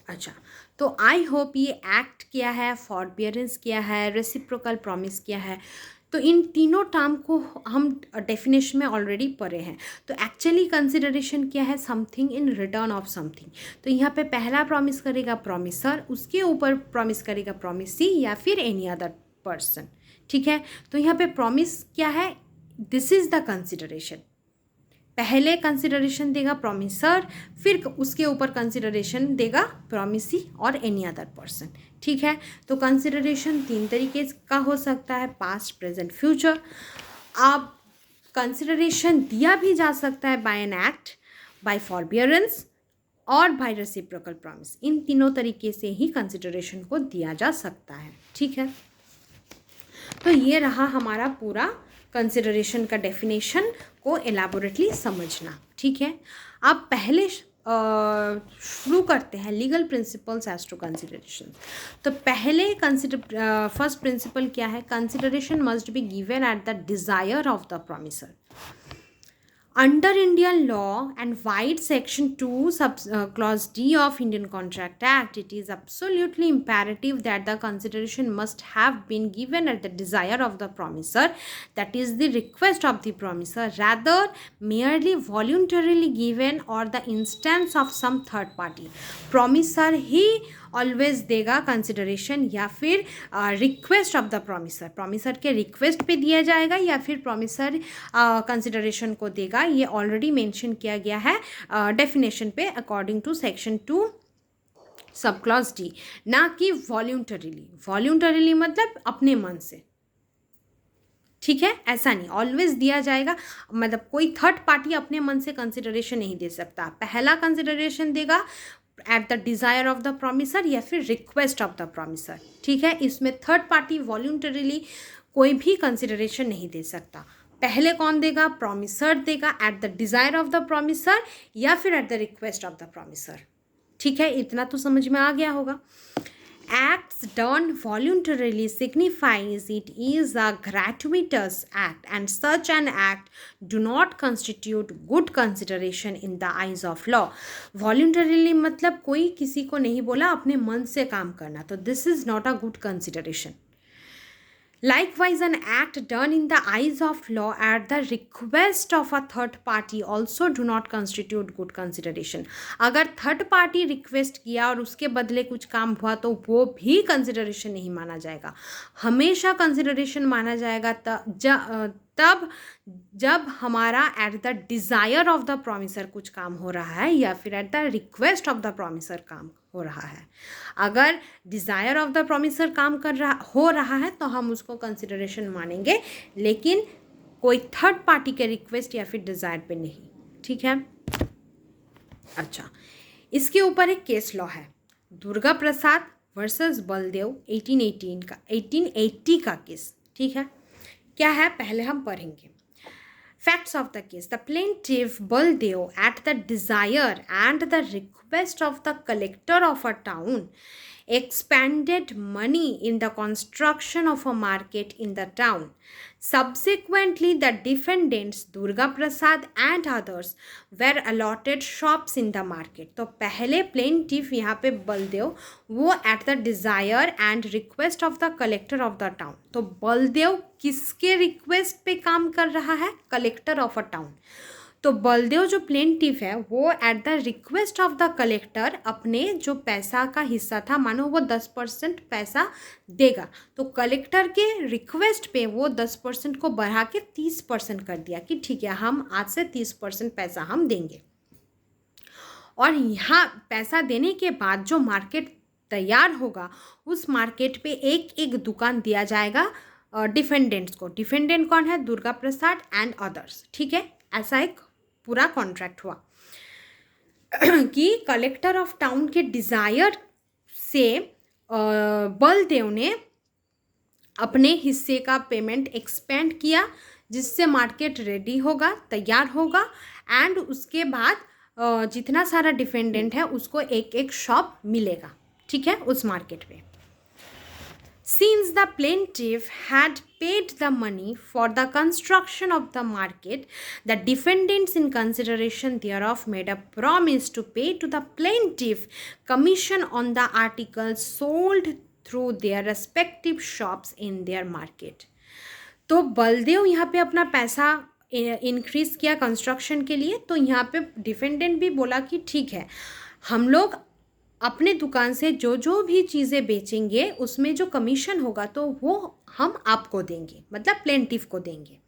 [SPEAKER 1] अच्छा, तो आई होप ये एक्ट क्या है, फॉरबियरेंस क्या है, रेसिप्रोकल प्रॉमिस क्या है, तो इन तीनों टर्म को हम डेफिनेशन में ऑलरेडी पढ़े हैं। तो एक्चुअली कंसिडरेशन क्या है, something in return of something. तो यहाँ पे पहला प्रॉमिस करेगा प्रॉमिसर, उसके ऊपर प्रॉमिस करेगा प्रॉमिसी या फिर एनी अदर पर्सन। ठीक है, तो यहाँ पे प्रॉमिस क्या है, दिस इज द कंसिडरेशन। पहले कंसिडरेशन देगा प्रॉमिसर, फिर उसके ऊपर कंसिडरेशन देगा प्रॉमिसी और एनी अदर पर्सन। ठीक है, तो कंसिडरेशन तीन तरीके का हो सकता है, पास्ट, प्रेजेंट, फ्यूचर। अब कंसिडरेशन दिया भी जा सकता है बाय एन एक्ट, बाय फॉरबियरेंस और बाय रेसिप्रोकल प्रॉमिस। इन तीनों तरीके से ही कंसिडरेशन को दिया जा सकता है। ठीक है, तो ये रहा हमारा पूरा कंसिडरेशन का डेफिनेशन को एलाबोरेटली समझना। ठीक है, अब पहले शुरू करते हैं legal principles as to consideration. तो पहले फर्स्ट प्रिंसिपल क्या है, consideration must be given at the desire of the promisor. Under Indian law and vide Section 2, Clause D of Indian Contract Act, it is absolutely imperative that the consideration must have been given at the desire of the promisor, that is the request of the promisor, rather merely voluntarily given or the instance of some third party. Promisor he always देगा consideration या फिर request of the promiser, promiser के request पे दिया जाएगा या फिर promiser consideration को देगा। ये ऑलरेडी मेंशन किया गया है डेफिनेशन पे according to section 2 sub clause D, ना कि वॉल्यूंटरीली। वॉल्यूंटरीली मतलब अपने मन से। ठीक है, ऐसा नहीं, ऑलवेज दिया जाएगा, मतलब कोई थर्ड पार्टी अपने मन से कंसिडरेशन नहीं दे सकता। पहला कंसिडरेशन देगा eight the desire of the promiser या फिर रिक्वेस्ट ऑफ द प्रॉमिसर। ठीक है, इसमें थर्ड पार्टी वॉल्यूंटरीली कोई भी कंसिडरेशन नहीं दे सकता। पहले कौन देगा, प्रॉमिसर देगा eight the desire of the promiser या फिर at the request of the promiser. ठीक है, इतना तो समझ में आ गया होगा। Acts done voluntarily signifies it is a gratuitous act, and such an act do not constitute good consideration in the eyes of law. Voluntarily मतलब कोई किसी को नहीं बोला अपने मन से काम करना, तो this is not a good consideration. Likewise, an act done in the eyes of law at the request of a third party also do not constitute good consideration. अगर थर्ड पार्टी रिक्वेस्ट किया और उसके बदले कुछ काम हुआ तो वो भी कंसिडरेशन नहीं माना जाएगा। हमेशा कंसिडरेशन माना जाएगा तब जब हमारा eight the desire of the promiser कुछ काम हो रहा है या फिर at the request of the promiser काम हो रहा है। अगर डिज़ायर ऑफ द प्रॉमिसर काम हो रहा है तो हम उसको कंसिडरेशन मानेंगे, लेकिन कोई थर्ड पार्टी के रिक्वेस्ट या फिर डिज़ायर पे नहीं। ठीक है, अच्छा, इसके ऊपर एक केस लॉ है, दुर्गा प्रसाद वर्सेस बलदेव 1880 का केस। ठीक है, क्या है पहले हम पढ़ेंगे। Facts of the case. The plaintiff Baldev, at the desire and the request of the collector of a town, expended money in the construction of a market in the town. Subsequently, the defendants Durga Prasad and others were allotted shops in the market. तो पहले plaintiff यहाँ पे बलदेव वो at the desire and request of the collector of the town. तो बलदेव किसके request पे काम कर रहा है, कलेक्टर ऑफ अ टाउन। तो बलदेव जो प्लेंटिफ है वो at the request of the collector अपने जो पैसा का हिस्सा था, मानो वो 10% पैसा देगा, तो कलेक्टर के रिक्वेस्ट पे वो 10% को बढ़ा के 30% कर दिया कि ठीक है हम आज से 30% पैसा हम देंगे। और यहाँ पैसा देने के बाद जो मार्केट तैयार होगा उस मार्केट पे एक एक दुकान दिया जाएगा डिफेंडेंट्स को। डिफेंडेंट कौन है, दुर्गा प्रसाद एंड अदर्स। ठीक है, ऐसा एक पूरा कॉन्ट्रैक्ट हुआ कि कलेक्टर ऑफ टाउन के डिज़ायर से बलदेव ने अपने हिस्से का पेमेंट एक्सपेंड किया, जिससे मार्केट रेडी होगा, तैयार होगा, एंड उसके बाद जितना सारा डिफेंडेंट है उसको एक एक शॉप मिलेगा। ठीक है, उस मार्केट पे। Since the plaintiff had paid the money for the construction of the market, the defendants, in consideration thereof, made a promise to pay to the plaintiff commission on the articles sold through their respective shops in their market. तो बलदेव यहाँ पे अपना पैसा increase किया construction के लिए, तो यहाँ पे डिफेंडेंट भी बोला कि ठीक है, हम लोग अपने दुकान से जो जो भी चीज़ें बेचेंगे उसमें जो कमीशन होगा तो वो हम आपको देंगे, मतलब प्लेंटिफ को देंगे.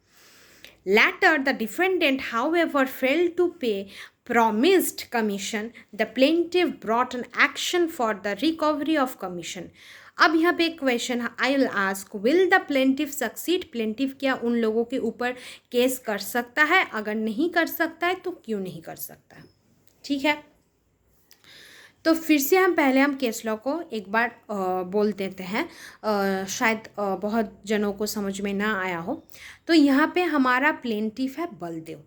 [SPEAKER 1] Later, the defendant, however, failed to pay promised commission. The plaintiff brought an action for the recovery of commission. अब यहाँ पे एक question I will ask, will the plaintiff succeed? Plaintiff क्या उन लोगों के ऊपर केस कर सकता है? अगर नहीं कर सकता है तो क्यों नहीं कर सकता? ठीक है, तो फिर से हम केस लॉ को एक बार बोल देते हैं, शायद बहुत जनों को समझ में ना आया हो. तो यहाँ पे हमारा प्लेंटिफ है बलदेव,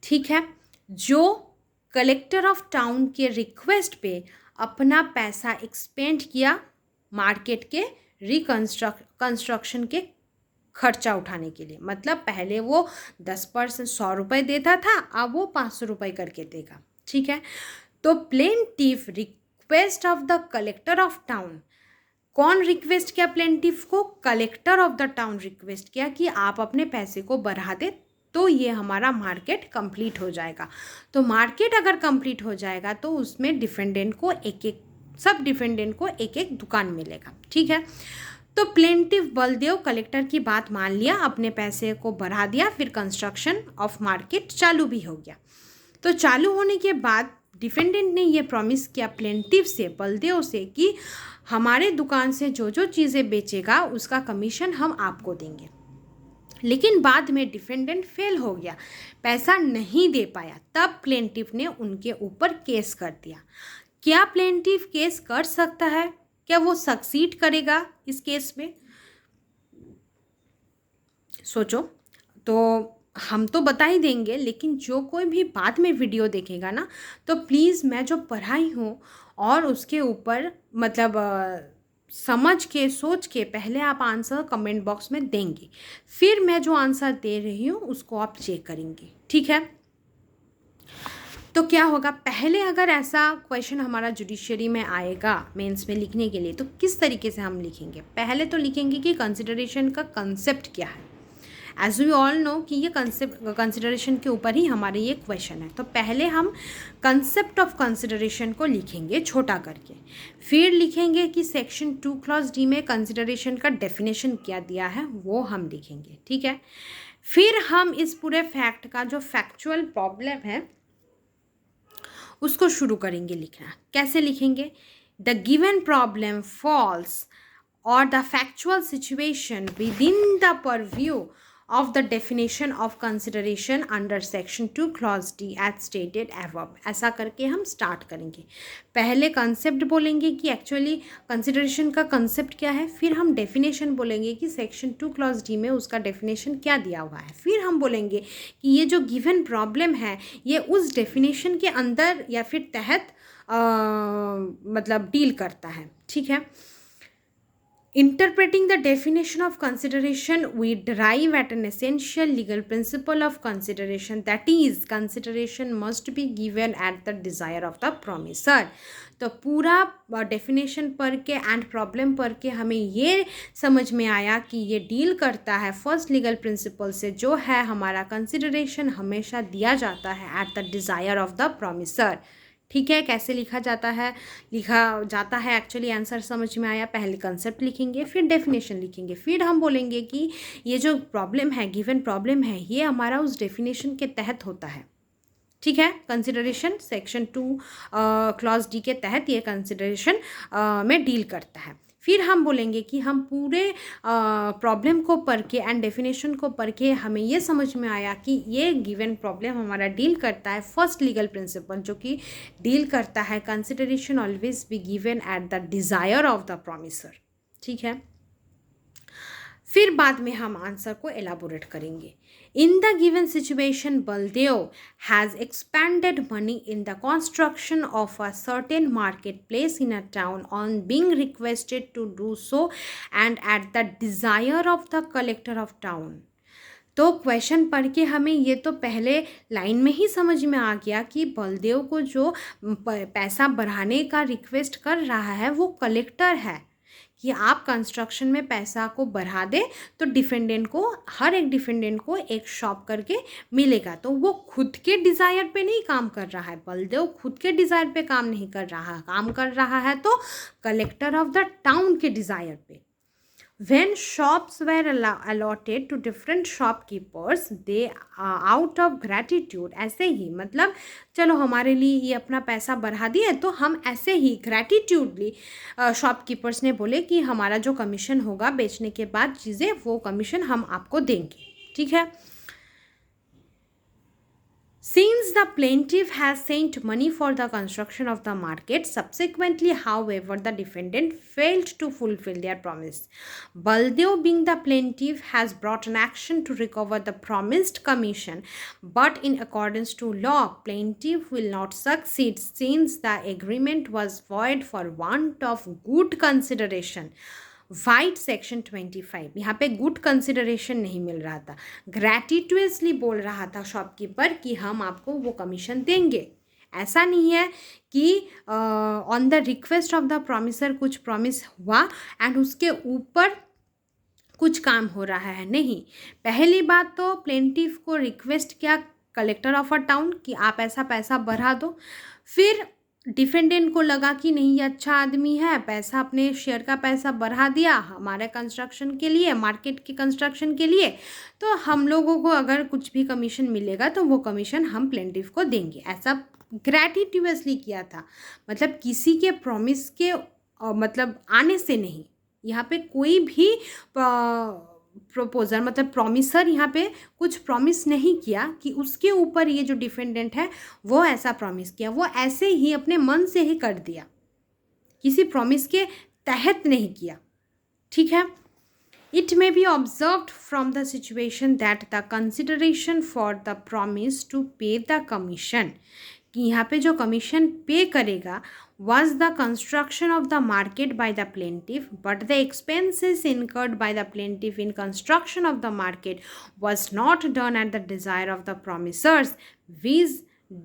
[SPEAKER 1] ठीक है, जो कलेक्टर ऑफ टाउन के रिक्वेस्ट पे अपना पैसा एक्सपेंड किया मार्केट के कंस्ट्रक्शन के खर्चा उठाने के लिए. मतलब पहले वो 10% 100 रुपये देता था, अब वो 500 रुपये करके देगा. ठीक है, तो plaintiff request of the collector of town. कौन रिक्वेस्ट किया प्लेंटिफ को? Collector of the town request किया कि आप अपने पैसे को बढ़ा दे तो ये हमारा मार्केट कंप्लीट हो जाएगा. तो मार्केट अगर कंप्लीट हो जाएगा तो उसमें डिफेंडेंट को सब डिफेंडेंट को एक एक दुकान मिलेगा. ठीक है, तो प्लेंटिफ बलदेव कलेक्टर की बात मान लिया, अपने पैसे को बढ़ा दिया, फिर कंस्ट्रक्शन ऑफ मार्केट चालू भी हो गया. तो चालू होने के बाद डिफेंडेंट ने ये प्रॉमिस किया प्लेंटिफ से, बलदेव से, कि हमारे दुकान से जो जो चीज़ें बेचेगा उसका कमीशन हम आपको देंगे. लेकिन बाद में डिफेंडेंट फेल हो गया, पैसा नहीं दे पाया. तब प्लेंटिफ ने उनके ऊपर केस कर दिया. क्या प्लेंटिफ केस कर सकता है? क्या वो सक्सीड करेगा इस केस में? सोचो. तो हम तो बता ही देंगे, लेकिन जो कोई भी बाद में वीडियो देखेगा ना, तो प्लीज़ मैं जो पढ़ाई हूँ और उसके ऊपर मतलब समझ के सोच के पहले आप आंसर कमेंट बॉक्स में देंगे, फिर मैं जो आंसर दे रही हूँ उसको आप चेक करेंगे. ठीक है, तो क्या होगा, पहले अगर ऐसा क्वेश्चन हमारा जुडिशरी में आएगा मेंस में लिखने के लिए, तो किस तरीके से हम लिखेंगे? पहले तो लिखेंगे कि कंसिडरेशन का कंसेप्ट क्या है. एज वी ऑल नो कि ये कंसिडरेशन के ऊपर ही हमारे ये क्वेश्चन है. तो पहले हम कंसेप्ट ऑफ कंसिडरेशन को लिखेंगे छोटा करके, फिर लिखेंगे कि सेक्शन 2 क्लॉज डी में कंसिडरेशन का डेफिनेशन क्या दिया है वो हम लिखेंगे. ठीक है, फिर हम इस पूरे फैक्ट का जो फैक्चुअल प्रॉब्लम है उसको शुरू करेंगे लिखना. कैसे लिखेंगे? The given problem falls or the factual situation within the purview of the definition of consideration under section 2 clause D as stated above. ऐसा करके हम स्टार्ट करेंगे. पहले कंसेप्ट बोलेंगे कि एक्चुअली कंसिडरेशन का कंसेप्ट क्या है, फिर हम डेफिनेशन बोलेंगे कि सेक्शन 2 क्लॉज डी में उसका डेफिनेशन क्या दिया हुआ है, फिर हम बोलेंगे कि ये जो गिवन प्रॉब्लम है ये उस डेफिनेशन के अंदर या फिर तहत मतलब डील करता है. ठीक है, interpreting the definition of consideration, we derive at an essential legal principle of consideration, that is, consideration must be given at the desire of the promisor. तो पूरा डेफिनेशन पढ़ के एंड प्रॉब्लम पढ़ के हमें ये समझ में आया कि ये डील करता है फर्स्ट लीगल प्रिंसिपल से, जो है हमारा कंसिडरेशन हमेशा दिया जाता है eight the desire of the promiser. ठीक है, कैसे लिखा जाता है एक्चुअली आंसर समझ में आया. पहले कंसेप्ट लिखेंगे, फिर डेफिनेशन लिखेंगे, फिर हम बोलेंगे कि ये जो प्रॉब्लम है, गिवन प्रॉब्लम है, ये हमारा उस डेफिनेशन के तहत होता है. ठीक है, कंसिडरेशन सेक्शन 2 क्लॉज डी के तहत ये कंसिडरेशन में डील करता है. फिर हम बोलेंगे कि हम पूरे प्रॉब्लम को पढ़ के एंड डेफिनेशन को पढ़ के हमें ये समझ में आया कि ये गिवन प्रॉब्लम हमारा डील करता है फर्स्ट लीगल प्रिंसिपल, जो कि डील करता है consideration always be given at the desire of the promiser. ठीक है, फिर बाद में हम आंसर को एलाबोरेट करेंगे. In the given situation, Baldev has expended money in the construction of a certain marketplace in a town on being requested to do so and at the desire of the collector of town. तो question पढ़ के हमें ये तो पहले line में ही समझ में आ गया कि बलदेव को जो पैसा बढ़ाने का रिक्वेस्ट कर रहा है वो कलेक्टर है कि आप कंस्ट्रक्शन में पैसा को बढ़ा दें तो डिफेंडेंट को, हर एक डिफेंडेंट को एक शॉप करके मिलेगा. तो वो खुद के डिज़ायर पे नहीं काम कर रहा है, बलदेव खुद के डिज़ायर पे काम नहीं कर रहा है, काम कर रहा है तो कलेक्टर ऑफ द टाउन के डिज़ायर पे. When shops were allotted to different shopkeepers, they out of gratitude, ऐसे ही मतलब चलो हमारे लिए ये अपना पैसा बढ़ा दिए तो हम ऐसे ही ग्रैटिट्यूडली शॉपकीपर्स ने बोले कि हमारा जो कमीशन होगा बेचने के बाद चीज़ें वो कमीशन हम आपको देंगे. ठीक है. Since the plaintiff has sent money for the construction of the market, subsequently, however, the defendant failed to fulfill their promise. Baldev, being the plaintiff, has brought an action to recover the promised commission, but in accordance to law, plaintiff will not succeed since the agreement was void for want of good consideration. White section 25. यहाँ पे good consideration नहीं मिल रहा था, ग्रैटिट्यूसली बोल रहा था shopkeeper कि हम आपको वो कमीशन देंगे. ऐसा नहीं है कि on the request of the promiser कुछ प्रॉमिस हुआ एंड उसके ऊपर कुछ काम हो रहा है. नहीं, पहली बात तो प्लेंटिफ को रिक्वेस्ट किया कलेक्टर ऑफ अ टाउन कि आप ऐसा पैसा बढ़ा दो. फिर डिफेंडेंट को लगा कि नहीं ये अच्छा आदमी है, पैसा अपने शेयर का पैसा बढ़ा दिया हमारे कंस्ट्रक्शन के लिए, मार्केट के कंस्ट्रक्शन के लिए, तो हम लोगों को अगर कुछ भी कमीशन मिलेगा तो वो कमीशन हम प्लेंटिफ को देंगे. ऐसा ग्रैटिट्यूसली किया था, मतलब किसी के प्रॉमिस के मतलब आने से नहीं. यहाँ पे कोई भी प्रपोजर मतलब प्रॉमिसर यहाँ पे कुछ प्रॉमिस नहीं किया कि उसके ऊपर ये जो डिफेंडेंट है वो ऐसा प्रॉमिस किया, वो ऐसे ही अपने मन से ही कर दिया, किसी प्रॉमिस के तहत नहीं किया. ठीक है. It may be observed from the situation that the consideration for the promise to pay the commission, कि यहाँ पे जो कमीशन पे करेगा was the construction of the market by the plaintiff, but the expenses incurred by the plaintiff in construction of the market was not done at the desire of the promisors, viz.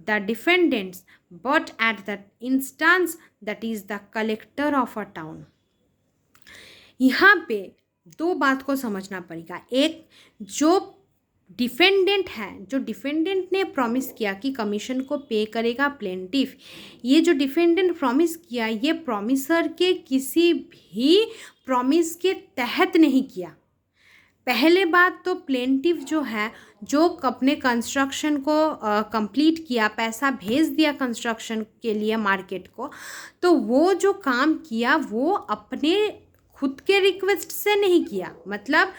[SPEAKER 1] The defendants, but at the instance that is the collector of a town. यहाँ पे दो बात को समझना पड़ेगा. एक, जो defendant है, जो डिफेंडेंट ने प्रॉमिस किया कि कमीशन को पे करेगा प्लेंटिफ, ये जो डिफेंडेंट प्रॉमिस किया ये प्रॉमिसर के किसी भी प्रॉमिस के तहत नहीं किया. पहले बात तो प्लेंटिफ जो है, जो अपने कंस्ट्रक्शन को कंप्लीट किया, पैसा भेज दिया कंस्ट्रक्शन के लिए मार्केट को, तो वो जो काम किया वो अपने खुद के रिक्वेस्ट से नहीं किया, मतलब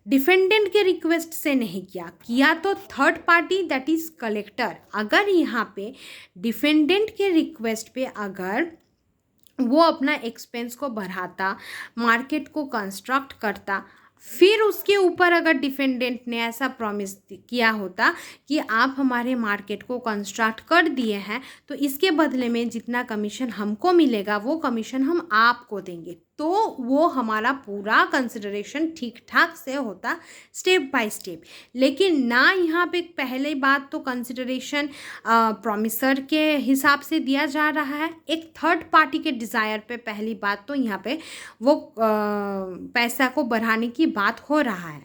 [SPEAKER 1] डिफेंडेंट के रिक्वेस्ट से नहीं किया तो third party that is collector. अगर यहाँ पे डिफेंडेंट के रिक्वेस्ट पे अगर वो अपना एक्सपेंस को बढ़ाता, मार्केट को कंस्ट्रक्ट करता, फिर उसके ऊपर अगर डिफेंडेंट ने ऐसा प्रॉमिस किया होता कि आप हमारे मार्केट को कंस्ट्रक्ट कर दिए हैं तो इसके बदले में जितना कमीशन हमको मिलेगा वो कमीशन हम आपको देंगे, तो वो हमारा पूरा कंसिडरेशन ठीक ठाक से होता स्टेप बाय स्टेप. लेकिन ना यहाँ पे पहले बात तो कंसिडरेशन प्रॉमिसर के हिसाब से दिया जा रहा है, एक थर्ड पार्टी के डिज़ायर पे पहली बात तो यहाँ पे वो पैसा को बढ़ाने की बात हो रहा है.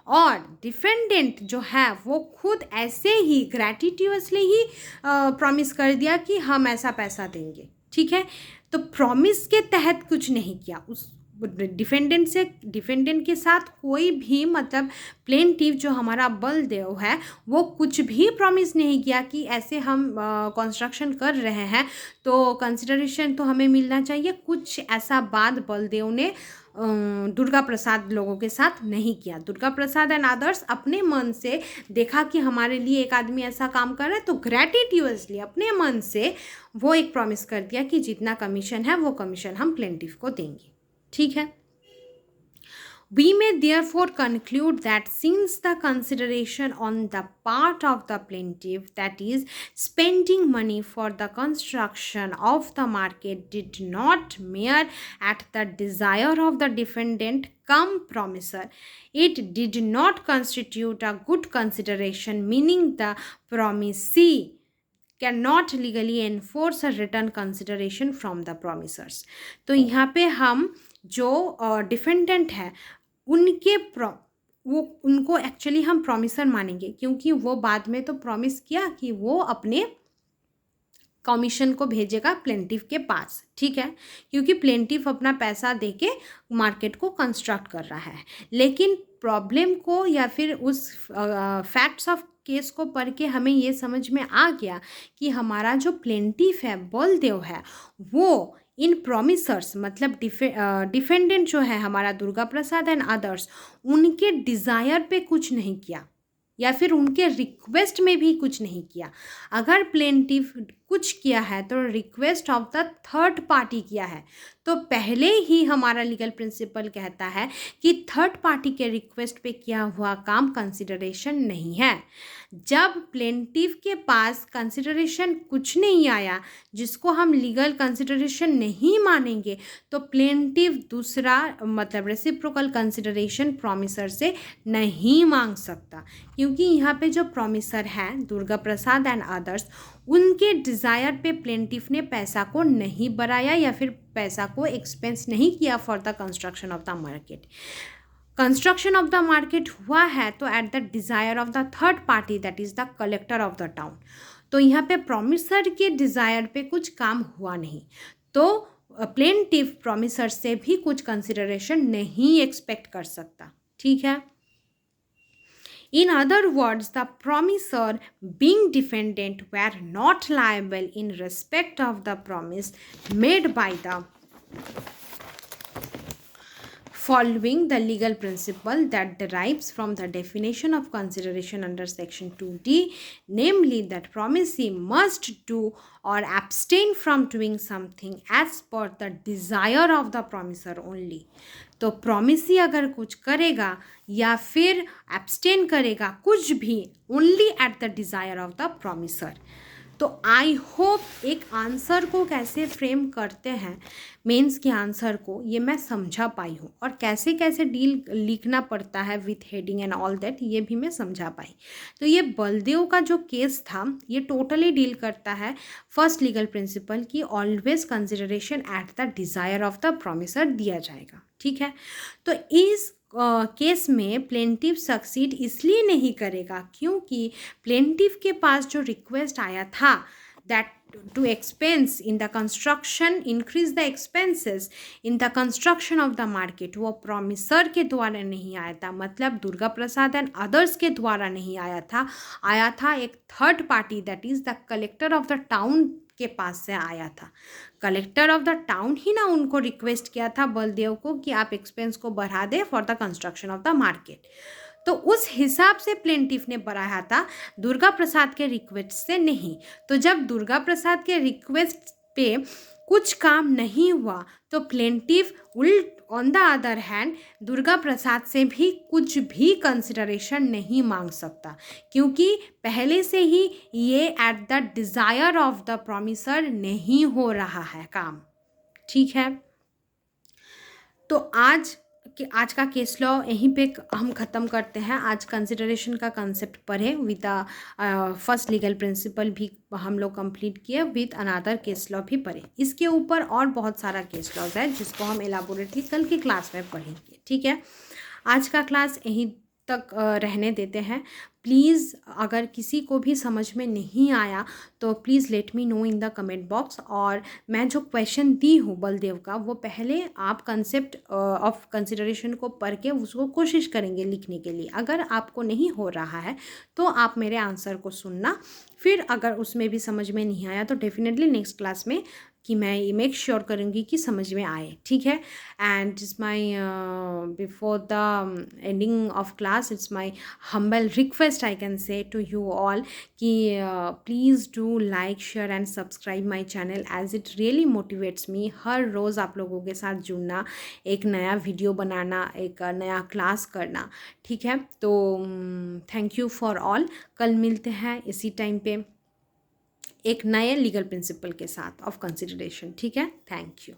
[SPEAKER 1] और डिफेंडेंट जो है वो खुद ऐसे ही ग्रैटिट्यूसली ही प्रॉमिस कर दिया कि हम ऐसा पैसा देंगे. ठीक है. तो प्रॉमिस के तहत कुछ नहीं किया. उस डिफेंडेंट के साथ कोई भी मतलब प्लेंटिफ जो हमारा बलदेव है वो कुछ भी प्रॉमिस नहीं किया कि ऐसे हम कंस्ट्रक्शन कर रहे हैं तो कंसिडरेशन तो हमें मिलना चाहिए. कुछ ऐसा बात बलदेव ने दुर्गा प्रसाद लोगों के साथ नहीं किया. दुर्गा प्रसाद एंड अदर्स अपने मन से देखा कि हमारे लिए एक आदमी ऐसा काम कर रहा है तो ग्रैटिट्यूसली अपने मन से वो एक प्रॉमिस कर दिया कि जितना कमीशन है वो कमीशन हम प्लेंटिफ को देंगे. ठीक है. We may therefore conclude that since the consideration on the part of the plaintiff, that is, spending money for the construction of the market, did not mere at the desire of the defendant cum promisor, it did not constitute a good consideration, meaning the promisee cannot legally enforce a written consideration from the promisors. तो यहाँ पे हम जो defendant है उनके वो उनको actually हम प्रॉमिसर मानेंगे, क्योंकि वो बाद में तो प्रॉमिस किया कि वो अपने कमीशन को भेजेगा प्लेंटिफ के पास, ठीक है, क्योंकि प्लेंटिफ अपना पैसा देके मार्केट को कंस्ट्रक्ट कर रहा है। लेकिन प्रॉब्लम को या फिर उस फैक्ट्स ऑफ केस को पढ़ के हमें ये समझ में आ गया कि हमारा जो प्लेंटिफ है, बलदेव है, वो इन प्रॉमिसर्स मतलब डिफेंडेंट जो है हमारा दुर्गा प्रसाद एंड अदर्स, उनके डिज़ायर पे कुछ नहीं किया या फिर उनके रिक्वेस्ट में भी कुछ नहीं किया। अगर प्लेंटिफ कुछ किया है तो request of the third party किया है, तो पहले ही हमारा लीगल प्रिंसिपल कहता है कि थर्ड पार्टी के रिक्वेस्ट पे किया हुआ काम कंसिडरेशन नहीं है। जब प्लेंटिफ के पास कंसिडरेशन कुछ नहीं आया जिसको हम लीगल कंसिडरेशन नहीं मानेंगे, तो प्लेंटिफ दूसरा मतलब रेसिप्रोकल कंसिडरेशन प्रॉमिसर से नहीं मांग सकता, क्योंकि यहाँ पे जो प्रॉमिसर हैं दुर्गा प्रसाद एंड अदर्स, उनके डिज़ायर पे प्लेंटिफ ने पैसा को नहीं बढ़ाया या फिर पैसा को एक्सपेंस नहीं किया for the construction of the market. Construction of the market हुआ है तो eight the desire of the third party, that is the collector of the town. तो यहाँ पे प्रॉमिसर के डिज़ायर पे कुछ काम हुआ नहीं, तो प्लेंटिफ प्रॉमिसर से भी कुछ कंसिडरेशन नहीं एक्सपेक्ट कर सकता, ठीक है। In other words, the promisor being defendant were not liable in respect of the promise made by the following the legal principle that derives from the definition of consideration under section 2D, namely that promisee must do or abstain from doing something as per the desire of the promisor only. तो promisee अगर कुछ करेगा या फिर abstain करेगा कुछ भी, only eight the desire of the promiser. तो आई होप एक आंसर को कैसे फ्रेम करते हैं, मेंस के आंसर को, ये मैं समझा पाई हूँ, और कैसे कैसे डील लिखना पड़ता है with heading and all that, ये भी मैं समझा पाई। तो ये बलदेव का जो केस था ये टोटली डील करता है फर्स्ट लीगल प्रिंसिपल की always consideration eight the desire of the promiser दिया जाएगा, ठीक है। तो इस केस में प्लेंटिफ सक्सीड इसलिए नहीं करेगा क्योंकि प्लेंटिफ के पास जो रिक्वेस्ट आया था that to expense in the construction, increase the expenses in the construction of the market, वो प्रॉमिसर के द्वारा नहीं आया था, मतलब दुर्गा प्रसाद एंड अदर्स के द्वारा नहीं आया था एक third party that is the collector of the town के पास से आया था। कलेक्टर ऑफ द टाउन ही ना उनको रिक्वेस्ट किया था बलदेव को कि आप एक्सपेंस को बढ़ा दें for the construction of the market, तो उस हिसाब से प्लेंटिफ ने बढ़ाया था, दुर्गा प्रसाद के रिक्वेस्ट से नहीं। तो जब दुर्गा प्रसाद के रिक्वेस्ट पे कुछ काम नहीं हुआ तो plaintiff on the other hand Durga Prasad से भी कुछ भी कंसिडरेशन नहीं मांग सकता, क्योंकि पहले से ही ये eight the desire of the promiser नहीं हो रहा है काम, ठीक है। तो आज का केस लॉ यहीं पे हम ख़त्म करते हैं। आज कंसिडरेशन का कंसेप्ट पढ़े विद फर्स्ट लीगल प्रिंसिपल भी हम लोग कंप्लीट किए, विद अनदर केस लॉ भी पढ़े। इसके ऊपर और बहुत सारा केस लॉज है जिसको हम एलाबोरेटली कल की क्लास में पढ़ेंगे, ठीक है। आज का क्लास यहीं तक रहने देते हैं। प्लीज़ अगर किसी को भी समझ में नहीं आया तो please let me know in the comment box, और मैं जो क्वेश्चन दी हूँ बलदेव का वो पहले आप कंसेप्ट ऑफ कंसिडरेशन को पढ़ के उसको कोशिश करेंगे लिखने के लिए। अगर आपको नहीं हो रहा है तो आप मेरे आंसर को सुनना, फिर अगर उसमें भी समझ में नहीं आया तो डेफिनेटली नेक्स्ट क्लास में कि मैं ये मेक श्योर करूँगी कि समझ में आए, ठीक है। And it's my before the ending of class, it's my humble request I can say to you all कि please do like share and subscribe my channel, as it really motivates me हर रोज़ आप लोगों के साथ जुड़ना, एक नया वीडियो बनाना, एक नया क्लास करना, ठीक है। तो थैंक यू फॉर ऑल। कल मिलते हैं इसी टाइम पे एक नए लीगल प्रिंसिपल के साथ ऑफ कंसिडरेशन, ठीक है। Thank you.